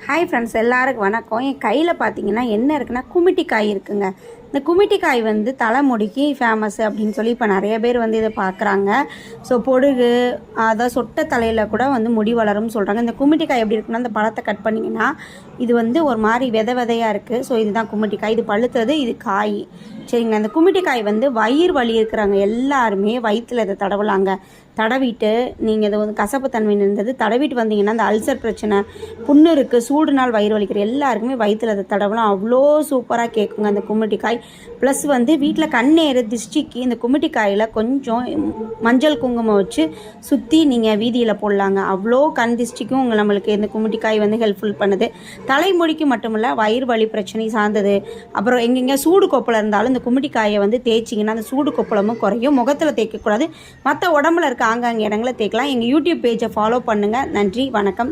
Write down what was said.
Hi friends, எல்லாருக்கும் வணக்கம். என் கையில் பார்த்தீங்கன்னா என்ன இருக்குன்னா குமிட்டி காய் இருக்குங்க. இந்த குமிட்டி காய் வந்து தலைமுடிக்கு ஃபேமஸ் அப்படின்னு சொல்லி இப்போ நிறைய பேர் வந்து இதை பார்க்குறாங்க. ஸோ பொடுகு, அதாவது சொட்ட தலையில் கூட வந்து முடி வளரும்னு சொல்கிறாங்க. இந்த குமிட்டி காய் எப்படி இருக்குன்னா, இந்த பழத்தை கட் பண்ணிங்கன்னா இது வந்து ஒரு மாதிரி விதையாக இருக்குது. ஸோ இதுதான் குமிட்டி காய். இது பழுத்தது, இது காய். சரிங்க. அந்த குமிட்டி காய் வந்து வயிறு வலி இருக்கிறாங்க எல்லாருமே வயிற்றில் இதை தடவலாங்க. தடவிட்டு நீங்கள் இதை வந்து கசப்பு தன்மை இருந்தது தடவிட்டு வந்தீங்கன்னா அந்த அல்சர் பிரச்சனை, புண்ணு இருக்குது, சூடு நாள் வயிறு வலிக்கிற எல்லாருக்குமே வயிற்றில் அதை தடவலாம். அவ்வளோ சூப்பராக கேட்குங்க அந்த குமிட்டி காய். ப்ளஸ் வந்து வீட்டில் கண்ணேறு திஷ்டிக்கு இந்த குமிட்டி காயில் கொஞ்சம் மஞ்சள் குங்குமம் வச்சு சுற்றி நீங்கள் வீதியில் போடலாங்க. அவ்வளோ கண் திஷ்டிக்கும் நம்மளுக்கு இந்த குமிட்டி காய் வந்து ஹெல்ப்ஃபுல் பண்ணுது. தலைமுடிக்கு மட்டுமில்ல, வயிறு வலி பிரச்சனை சார்ந்தது. அப்புறம் எங்கெங்கே சூடு கொப்பளம் இருந்தாலும் இந்த குமிட்டி காயை வந்து தேய்ச்சிங்கன்னா அந்த சூடு கொப்பளமும் குறையும். முகத்தில் தேய்க்கக்கூடாது, மற்ற உடம்புல இருக்க ஆங்காங்க இடங்களை தேய்க்கலாம். எங்கள் யூடியூப் பேஜை ஃபாலோ பண்ணுங்கள். நன்றி, வணக்கம்.